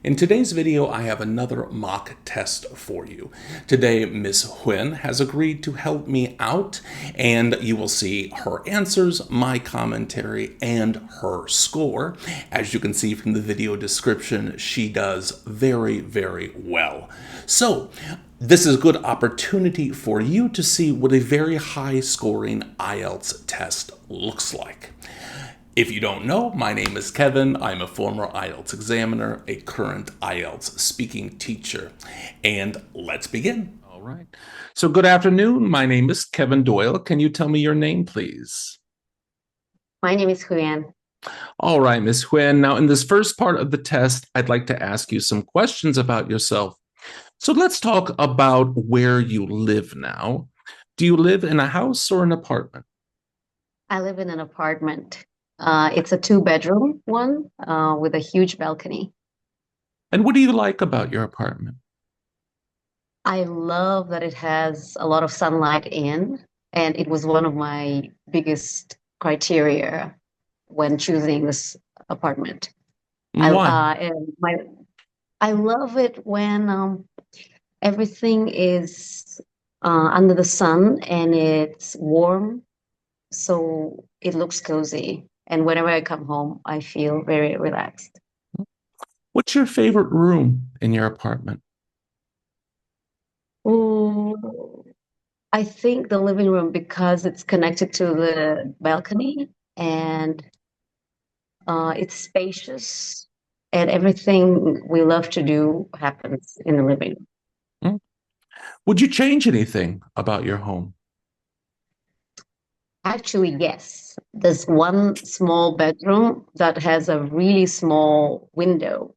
In today's video, I have another mock test for you. Today, Miss Huynh has agreed to help me out, and you will see her answers, my commentary, and her score. As you can see from the video description, she does very, very well. So, this is a good opportunity for you to see what a very high-scoring IELTS test looks like. If you don't know, my name is Kevin. I'm a former IELTS examiner, a current IELTS speaking teacher. And let's begin. All right. So good afternoon. My name is Kevin Doyle. Can you tell me your name, please? My name is Huyen. All right, Miss Huynh. Now, in this first part of the test, I'd like to ask you some questions about yourself. So let's talk about where you live now. Do you live in a house or an apartment? I live in an apartment. It's a two-bedroom one with a huge balcony. And what do you like about your apartment? I love that it has a lot of sunlight in, and it was one of my biggest criteria when choosing this apartment. I Why? and my I love it when everything is under the sun and it's warm, so it looks cozy. And whenever I come home, I feel very relaxed. What's your favorite room in your apartment? Oh, I think the living room because it's connected to the balcony and it's spacious and everything we love to do happens in the living room. Hmm? Would you change anything about your home? Actually, yes. There's one small bedroom that has a really small window.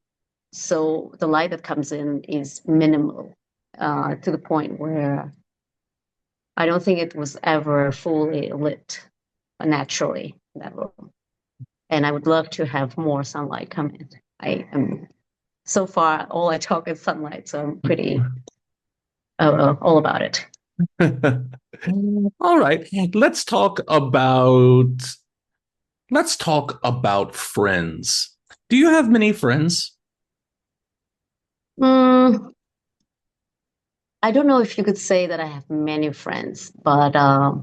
So the light that comes in is minimal to the point where I don't think it was ever fully lit naturally in that room. And I would love to have more sunlight come in. I am so far all I talk is sunlight, so I'm pretty all about it. All right, let's talk about friends. Do you have many friends? Mm, I don't know if you could say that I have many friends, but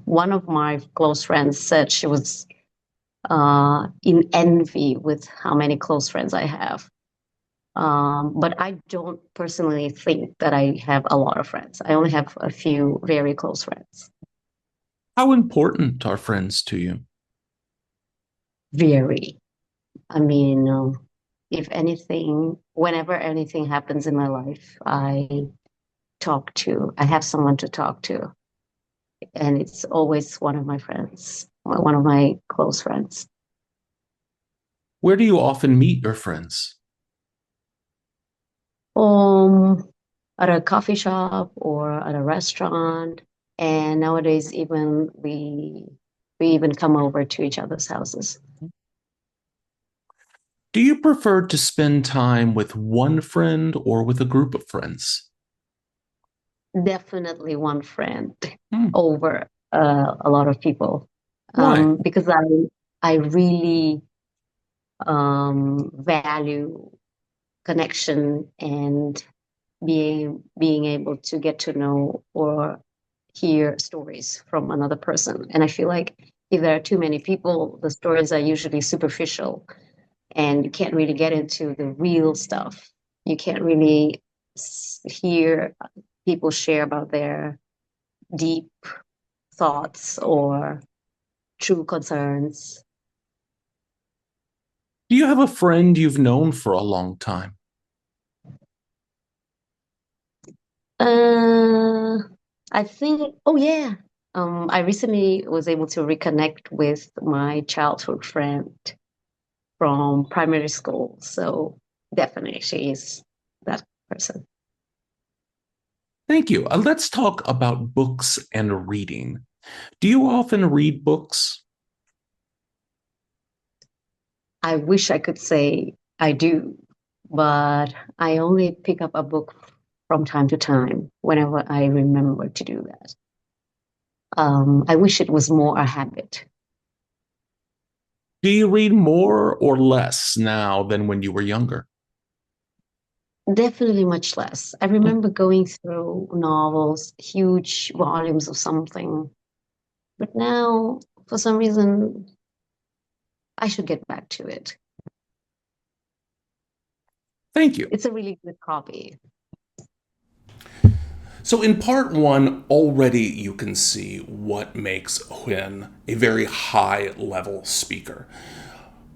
one of my close friends said she was in envy with how many close friends I have. But I don't personally think that I have a lot of friends. I only have a few very close friends. How important are friends to you? Very. I mean, if anything, whenever anything happens in my life, I have someone to talk to. And it's always one of my friends, one of my close friends. Where do you often meet your friends? Um, at a coffee shop or at a restaurant. And nowadays, even we even come over to each other's houses. Do you prefer to spend time with one friend or with a group of friends? Definitely one friend Hmm. over a lot of people, Why? because I really value connection and being able to get to know or hear stories from another person. And I feel like if there are too many people, the stories are usually superficial and you can't really get into the real stuff. You can't really hear people share about their deep thoughts or true concerns. Do you have a friend you've known for a long time? Uh, I think, oh yeah. I recently was able to reconnect with my childhood friend from primary school. So definitely she is that person. Thank you. Let's talk about books and reading. Do you often read books? I wish I could say I do, but I only pick up a book from time to time whenever I remember to do that. I wish it was more a habit. Do you read more or less now than when you were younger? Definitely much less. I remember going through novels, huge volumes of something, but now, for some reason, I should get back to it. Thank you. It's a really good copy. So in part one, already you can see what makes Huynh a very high level speaker.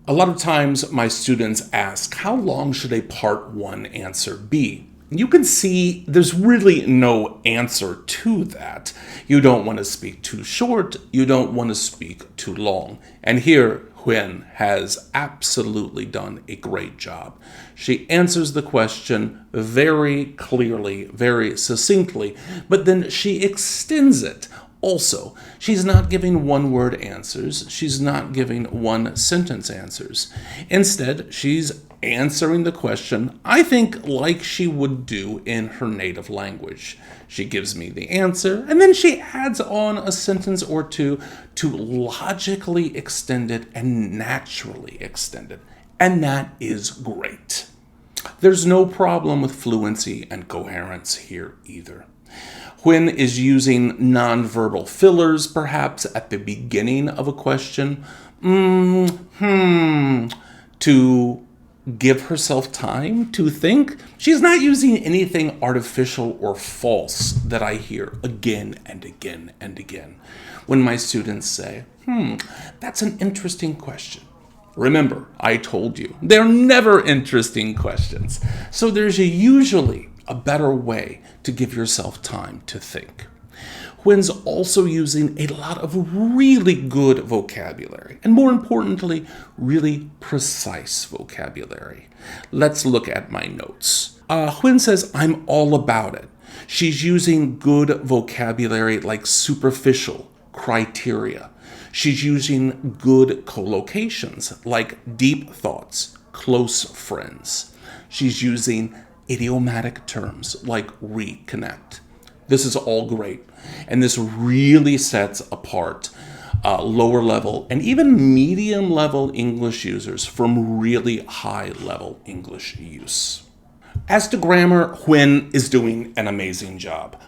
A lot of times my students ask, how long should a part one answer be? You can see there's really no answer to that. You don't want to speak too short, you don't want to speak too long. And here, Huynh has absolutely done a great job. She answers the question very clearly, very succinctly, but then she extends it. Also, she's not giving one-word answers. She's not giving one-sentence answers. Instead, she's answering the question, I think, like she would do in her native language. She gives me the answer, and then she adds on a sentence or two to logically extend it and naturally extend it. And that is great. There's no problem with fluency and coherence here either. Huynh is using nonverbal fillers, perhaps at the beginning of a question, to give herself time to think. She's not using anything artificial or false that I hear again and again and again when my students say, that's an interesting question. Remember, I told you, they're never interesting questions. So there's usually a better way to give yourself time to think. Huynh's also using a lot of really good vocabulary, and more importantly, really precise vocabulary. Let's look at my notes. Huynh says, I'm all about it. She's using good vocabulary like superficial, criteria. She's using good collocations like deep thoughts, close friends. She's using idiomatic terms like reconnect. This is all great, and this really sets apart lower level and even medium level English users from really high level English use. As to grammar, Huynh is doing an amazing job,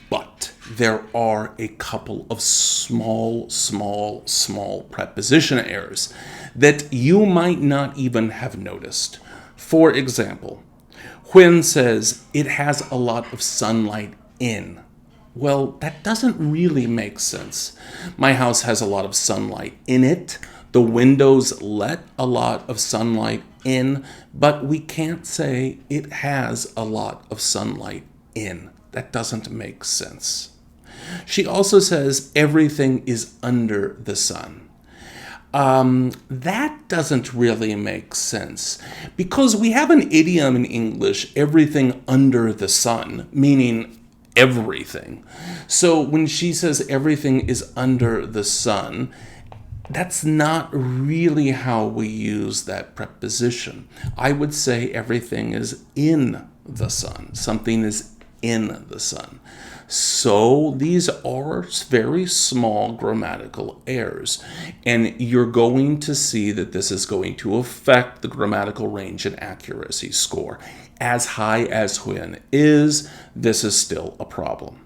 but there are a couple of small preposition errors that you might not even have noticed. For example, Huynh says it has a lot of sunlight in. Well, that doesn't really make sense. My house has a lot of sunlight in it. The windows let a lot of sunlight in, but we can't say it has a lot of sunlight in. That doesn't make sense. She also says everything is under the sun. That doesn't really make sense because we have an idiom in English, everything under the sun, meaning everything. So when she says everything is under the sun, that's not really how we use that preposition. I would say everything is in the sun. Something is in the sun. So these are very small grammatical errors, and you're going to see that this is going to affect the grammatical range and accuracy score. As high as Huynh is, this is still a problem.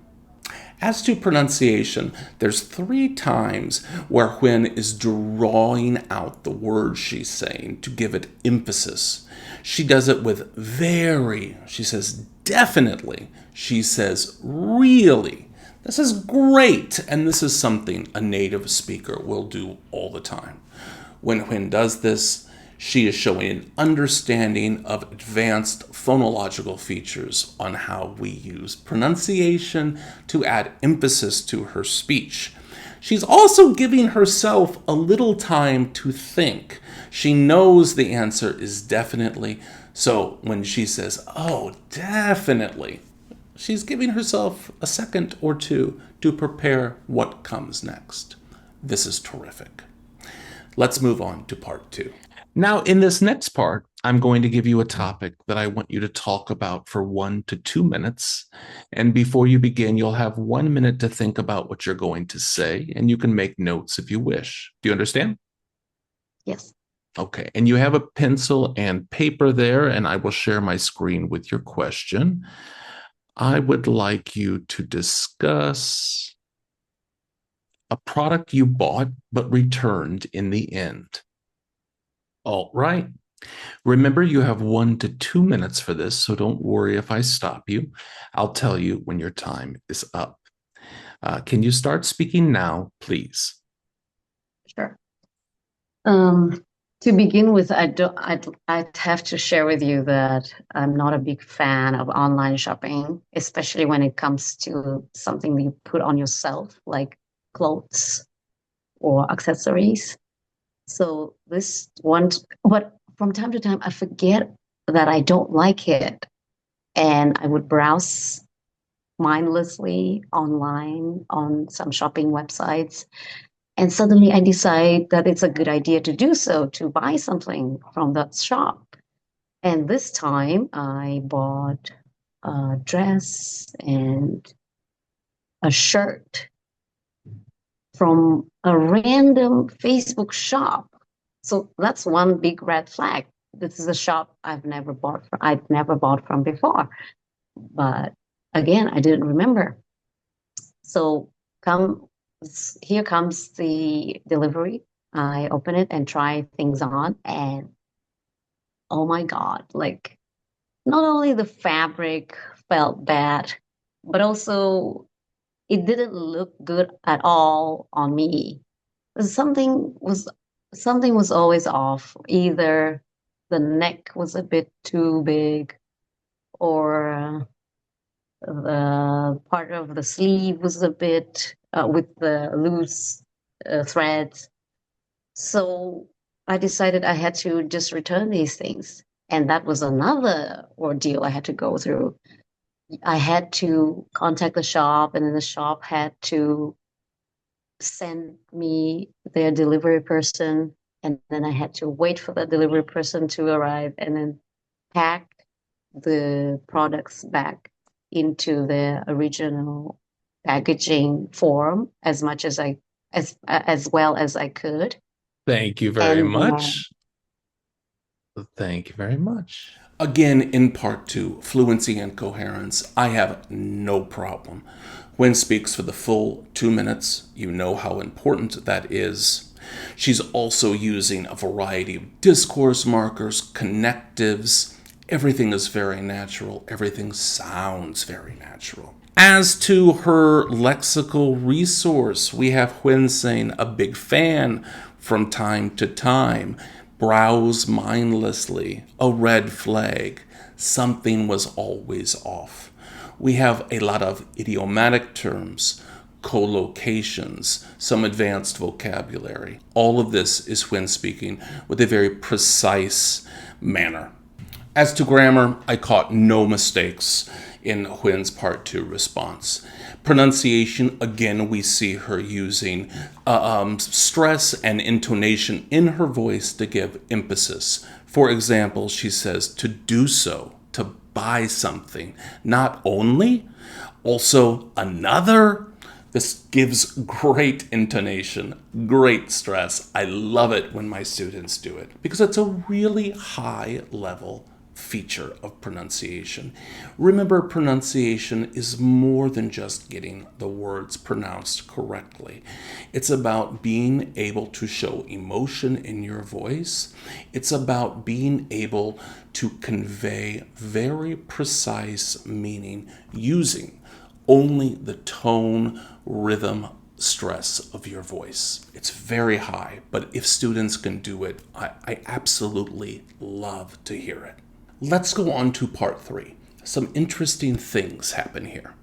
As to pronunciation, there's 3 times where Huynh is drawing out the word she's saying to give it emphasis. She does it with very, she says definitely, she says really. This is great, and this is something a native speaker will do all the time. When Huynh does this, she is showing an understanding of advanced phonological features on how we use pronunciation to add emphasis to her speech. She's also giving herself a little time to think. She knows the answer is definitely, so when she says, oh, definitely, she's giving herself a second or two to prepare what comes next. This is terrific. Let's move on to part 2. Now, in this next part, I'm going to give you a topic that I want you to talk about for 1 to 2 minutes. And before you begin, you'll have 1 minute to think about what you're going to say, and you can make notes if you wish. Do you understand? Yes. Okay, and you have a pencil and paper there, and I will share my screen with your question. I would like you to discuss a product you bought but returned in the end. All right. Remember, you have 1 to 2 minutes for this, so don't worry if I stop you. I'll tell you when your time is up. Can you start speaking now, please? Sure. To begin with, I'd have to share with you that I'm not a big fan of online shopping, especially when it comes to something you put on yourself, like clothes or accessories. So this one, but from time to time, I forget that I don't like it, and I would browse mindlessly online on some shopping websites. And suddenly I decide that it's a good idea to do so, to buy something from that shop. And this time I bought a dress and a shirt from a random Facebook shop. So that's one big red flag. This is a shop I've never bought from before. But again, I didn't remember. So come here comes the delivery. I open it and try things on, and oh my God, like not only the fabric felt bad, but also it didn't look good at all on me. Something was something was always off. Either the neck was a bit too big, or the part of the sleeve was a bit with the loose threads. So I decided I had to just return these things. And that was another ordeal I had to go through. I had to contact the shop, and then the shop had to send me their delivery person. And then I had to wait for the delivery person to arrive and then pack the products back into their original packaging form as much as well as I could. Thank you very And much. Thank you very much. Again, in part two, fluency and coherence, I have no problem. When speaks for the full 2 minutes, you know how important that is. She's also using a variety of discourse markers, connectives. Everything is very natural. Everything sounds very natural. As to her lexical resource, we have Huen saying a big fan from time to time, browse mindlessly, a red flag, something was always off. We have a lot of idiomatic terms, collocations, some advanced vocabulary. All of this is when speaking with a very precise manner. As to grammar, I caught no mistakes in Huen's part two response. Pronunciation, again, we see her using stress and intonation in her voice to give emphasis. For example, she says to do so, to buy something, not only, also another. This gives great intonation, great stress. I love it when my students do it because it's a really high level feature of pronunciation. Remember, pronunciation is more than just getting the words pronounced correctly. It's about being able to show emotion in your voice. It's about being able to convey very precise meaning using only the tone, rhythm, stress of your voice. It's very high, but if students can do it, I absolutely love to hear it. Let's go on to part three. Some interesting things happen here.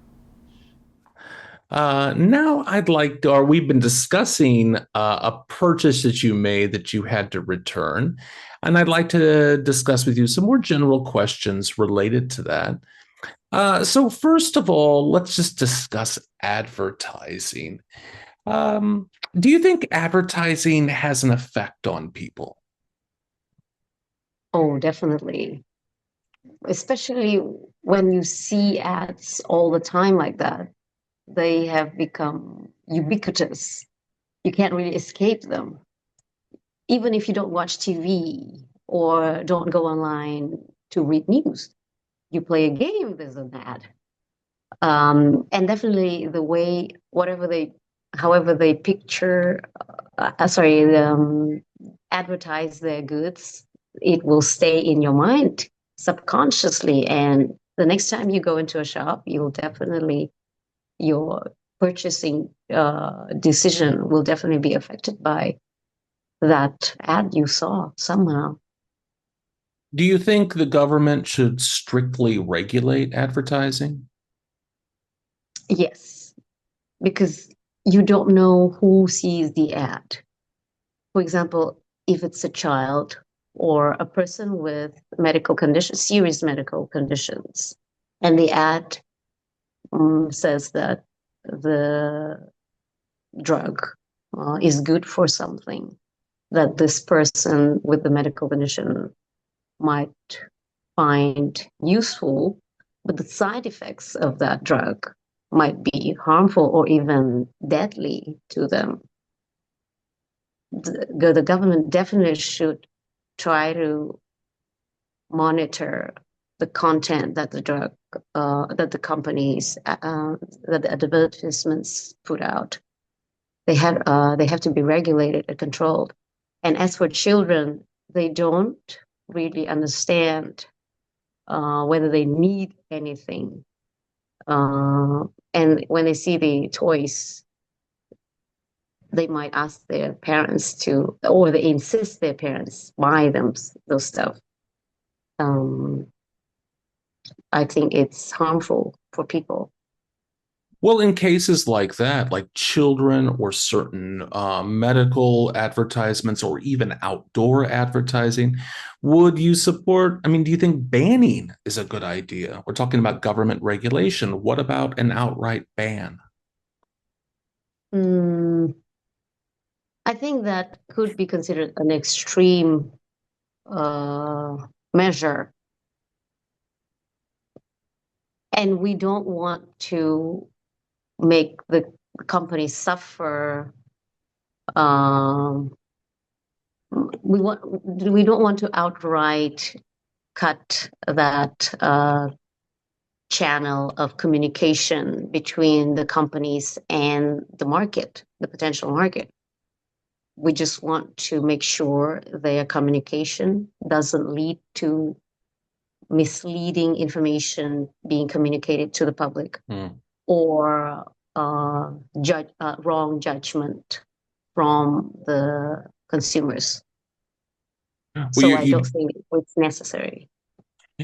Now I'd like to, or we've been discussing a purchase that you made that you had to return. And I'd like to discuss with you some more general questions related to that. So first of all, let's just discuss advertising. Do you think advertising has an effect on people? oh, definitely. Especially when you see ads all the time like that, they have become ubiquitous. You can't really escape them. even if you don't watch TV or don't go online to read news, you play a game, there's an ad. And definitely the way, however they picture, advertise their goods, it will stay in your mind subconsciously. And the next time you go into a shop, your purchasing decision will definitely be affected by that ad you saw somehow. Do you think the government should strictly regulate advertising? Yes, because you don't know who sees the ad. For example, if it's a child or a person with medical conditions, serious medical conditions, and the ad says that the drug is good for something that this person with the medical condition might find useful, but the side effects of that drug might be harmful or even deadly to them. The government definitely should try to monitor the content that that the companies, that the advertisements put out. They have to be regulated and controlled. And as for children, they don't really understand whether they need anything. And when they see the toys, they might ask their parents to, or they insist their parents buy them those stuff. Um, I think it's harmful for people. Well, in cases like that, like children or certain medical advertisements or even outdoor advertising, would you support? I mean, do you think banning is a good idea? We're talking about government regulation. What about an outright ban? Mm, I think that could be considered an extreme uh, measure. And we don't want to make the companies suffer. Um, we don't want to outright cut that channel of communication between the companies and the market, the potential market. We just want to make sure their communication doesn't lead to misleading information being communicated to the public, or wrong judgment from the consumers. Well, So I don't think it's necessary.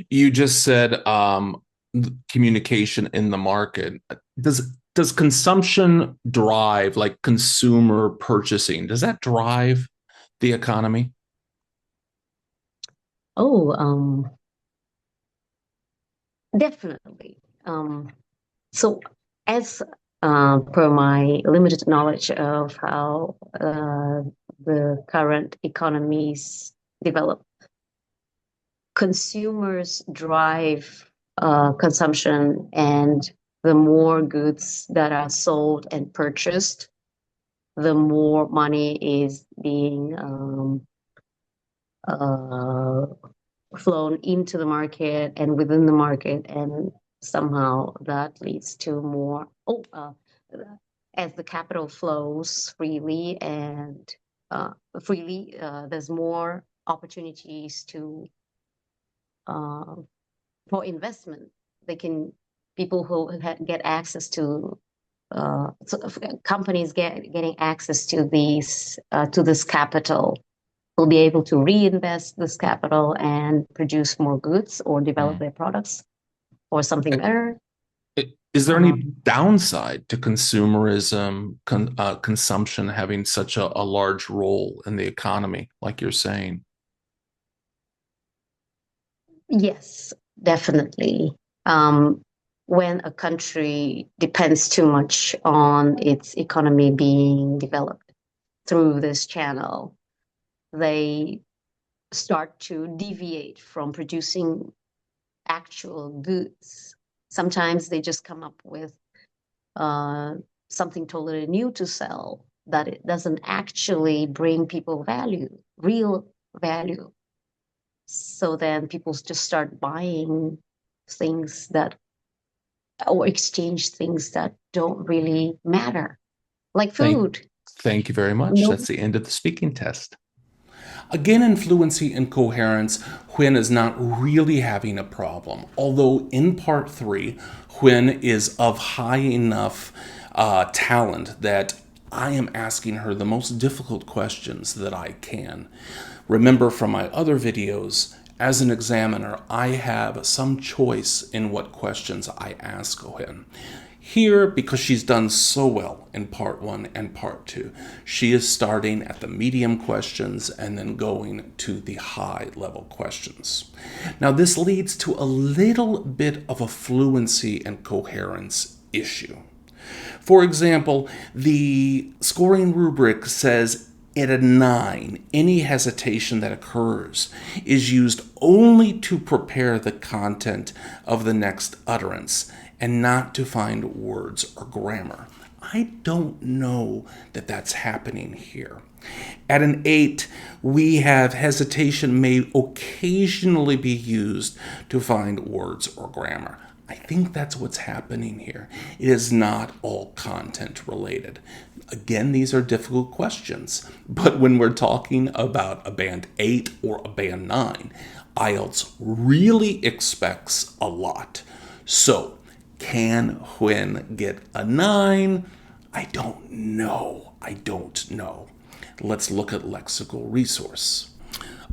you just said communication in the market. Does consumption drive, like consumer purchasing? Does that drive the economy? Oh, definitely. So, as per my limited knowledge of how the current economies develop, consumers drive consumption, and the more goods that are sold and purchased, the more money is being uh, flown into the market and within the market, and somehow that leads to more. As the capital flows freely and there's more opportunities to uh, for investment. They can People who get access to companies getting access to this capital will be able to reinvest this capital and produce more goods or develop Mm. their products or something better. Is there any Um, downside to consumerism, consumption having such a large role in the economy, like you're saying? yes, definitely. When a country depends too much on its economy being developed through this channel, they start to deviate from producing actual goods. Sometimes they just come up with uh, something totally new to sell, that it doesn't actually bring people value, real value. So then people just start buying things that, or exchange things that don't really matter, like Thank, food. thank you very much. No, That's the end of the speaking test. Again, in fluency and coherence, Huynh is not really having a problem, although in part 3, Huynh is of high enough talent that I am asking her the most difficult questions that I can. Remember from my other videos, as an examiner, I have some choice in what questions I ask Huynh. Here, because she's done so well in part 1 and part 2, she is starting at the medium questions and then going to the high level questions. Now, this leads to a little bit of a fluency and coherence issue. For example, the scoring rubric says at a 9, any hesitation that occurs is used only to prepare the content of the next utterance and not to find words or grammar. I don't know that that's happening here. At an 8, we have hesitation may occasionally be used to find words or grammar. I think that's what's happening here. It is not all content related. Again, these are difficult questions, but when we're talking about a band 8 or a band 9, IELTS really expects a lot. So, can Huynh get a 9? I don't know. Let's look at Lexical Resource.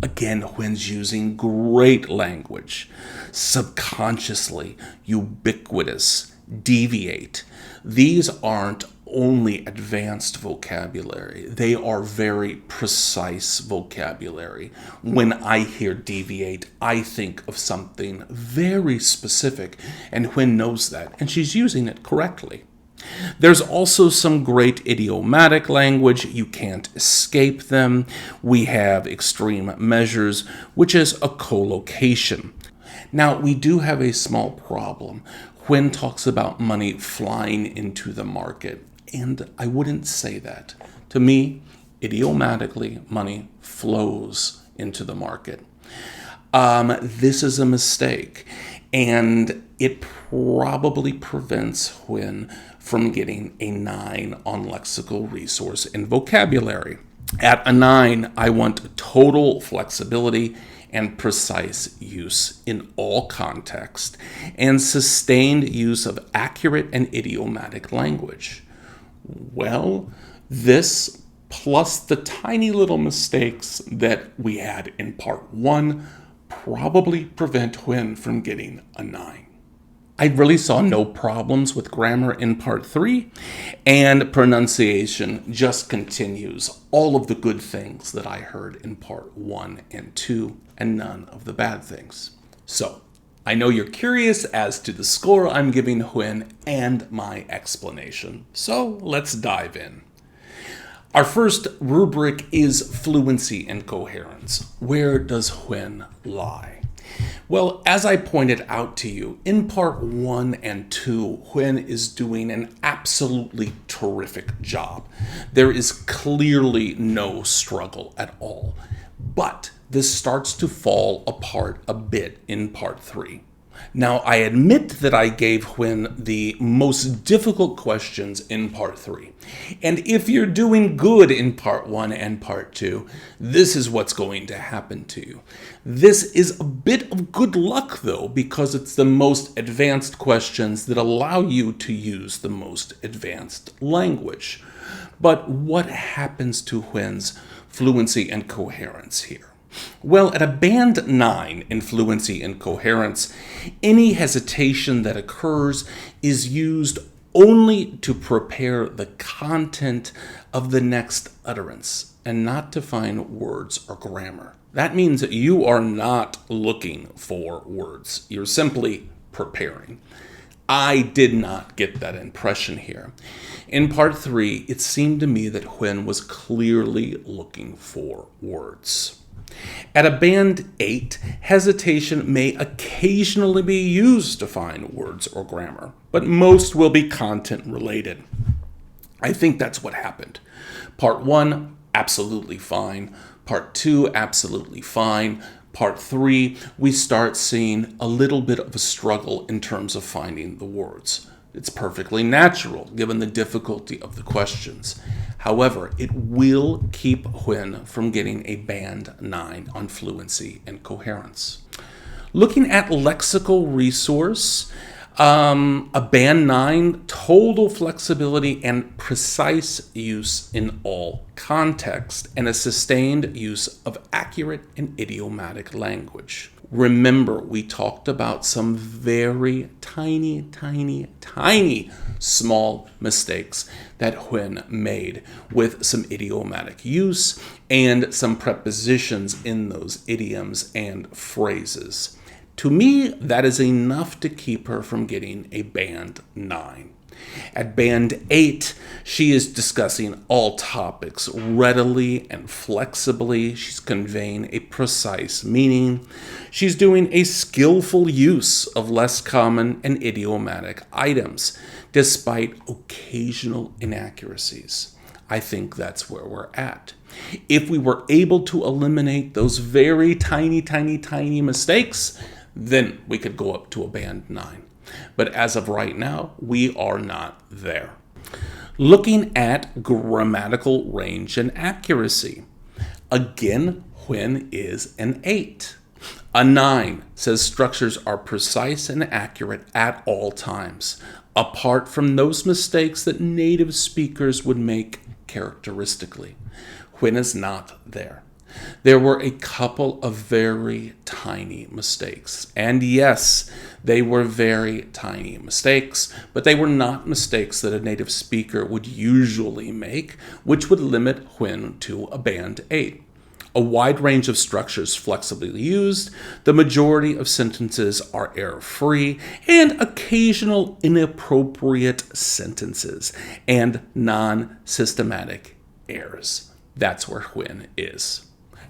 Again, Huynh's using great language. Subconsciously, ubiquitous, deviate. These aren't only advanced vocabulary. They are very precise vocabulary. When I hear deviate, I think of something very specific, and Huynh knows that, and she's using it correctly. There's also some great idiomatic language. You can't escape them. We have extreme measures, which is a collocation. Now, we do have a small problem. Huynh talks about money flying into the market, and I wouldn't say that. To me, idiomatically, money flows into the market. This is a mistake, and it probably prevents Huynh from getting a 9 on Lexical Resource in vocabulary. At a 9, I want total flexibility and precise use in all context, and sustained use of accurate and idiomatic language. Well, this plus the tiny little mistakes that we had in part 1 probably prevent Huynh from getting a 9. I really saw no problems with grammar in part 3, and pronunciation just continues all of the good things that I heard in part 1 and 2, and none of the bad things. So, I know you're curious as to the score I'm giving Huynh and my explanation, so let's dive in. Our first rubric is fluency and coherence. Where does Huynh lie? Well, as I pointed out to you, in part 1 and 2, Huynh is doing an absolutely terrific job. There is clearly no struggle at all. But this starts to fall apart a bit in part 3. Now, I admit that I gave Huynh the most difficult questions in part 3. And if you're doing good in part 1 and part 2, this is what's going to happen to you. This is a bit of good luck, though, because it's the most advanced questions that allow you to use the most advanced language. But what happens to Huynh's fluency and coherence here? Well, at a band 9 in fluency and coherence, any hesitation that occurs is used only to prepare the content of the next utterance and not to find words or grammar. That means that you are not looking for words. You're simply preparing. I did not get that impression here. In part 3, it seemed to me that Huynh was clearly looking for words. At a band 8, hesitation may occasionally be used to find words or grammar, but most will be content related. I think that's what happened. Part 1, absolutely fine. Part 2, absolutely fine. Part 3, we start seeing a little bit of a struggle in terms of finding the words. It's perfectly natural given the difficulty of the questions. However, it will keep Huynh from getting a band 9 on fluency and coherence. Looking at Lexical Resource, a band 9, total flexibility and precise use in all context, and a sustained use of accurate and idiomatic language. Remember, we talked about some very tiny small mistakes that Huynh made with some idiomatic use and some prepositions in those idioms and phrases. To me, that is enough to keep her from getting a band 9. At band 8, she is discussing all topics readily and flexibly. She's conveying a precise meaning. She's doing a skillful use of less common and idiomatic items, despite occasional inaccuracies. I think that's where we're at. If we were able to eliminate those very tiny mistakes, then we could go up to a band 9. But as of right now, we are not there. Looking at grammatical range and accuracy. Again, Huynh is an 8. A 9 says structures are precise and accurate at all times, apart from those mistakes that native speakers would make characteristically. Huynh is not there. There were a couple of very tiny mistakes. And yes, they were very tiny mistakes, but they were not mistakes that a native speaker would usually make, which would limit Huynh to a band 8. A wide range of structures flexibly used, the majority of sentences are error-free, and occasional inappropriate sentences and non-systematic errors. That's where Huynh is.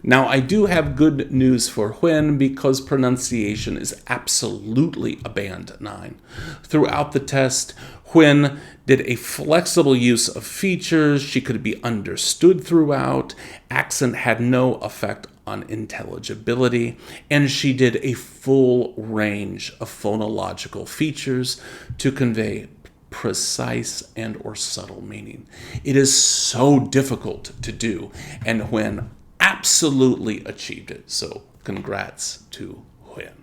Now, I do have good news for Huynh because pronunciation is absolutely a band 9. Throughout the test, Huynh did a flexible use of features. She could be understood throughout. Accent had no effect on intelligibility. And she did a full range of phonological features to convey precise and or subtle meaning. It is so difficult to do, and Huynh absolutely achieved it. So congrats to Huynh.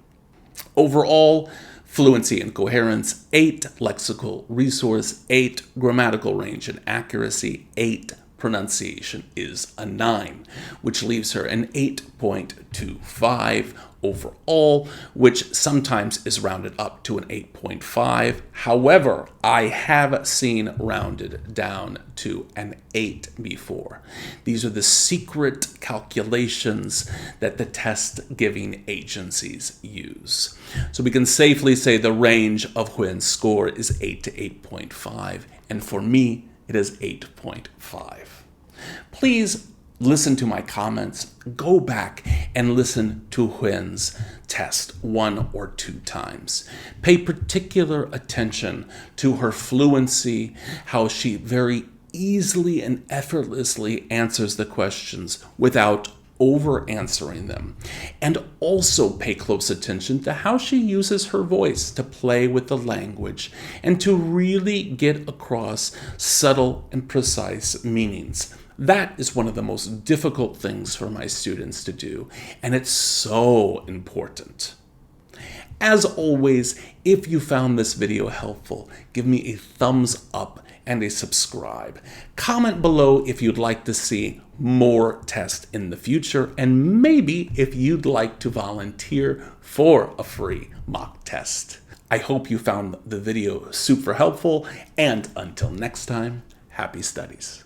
Overall, fluency and coherence, 8. Lexical resource, 8. Grammatical range and accuracy, 8. Pronunciation is a 9, which leaves her an 8.25 overall, which sometimes is rounded up to an 8.5. However, I have seen rounded down to an 8 before. These are the secret calculations that the test-giving agencies use. So we can safely say the range of Huynh's score is 8 to 8.5, and for me, it is 8.5. Please listen to my comments, go back and listen to Huynh's test 1 or 2 times. Pay particular attention to her fluency, how she very easily and effortlessly answers the questions without over-answering them. And also pay close attention to how she uses her voice to play with the language and to really get across subtle and precise meanings. That is one of the most difficult things for my students to do, and it's so important. As always, if you found this video helpful, give me a thumbs up and a subscribe. Comment below if you'd like to see more tests in the future, and maybe if you'd like to volunteer for a free mock test. I hope you found the video super helpful, and until next time, happy studies.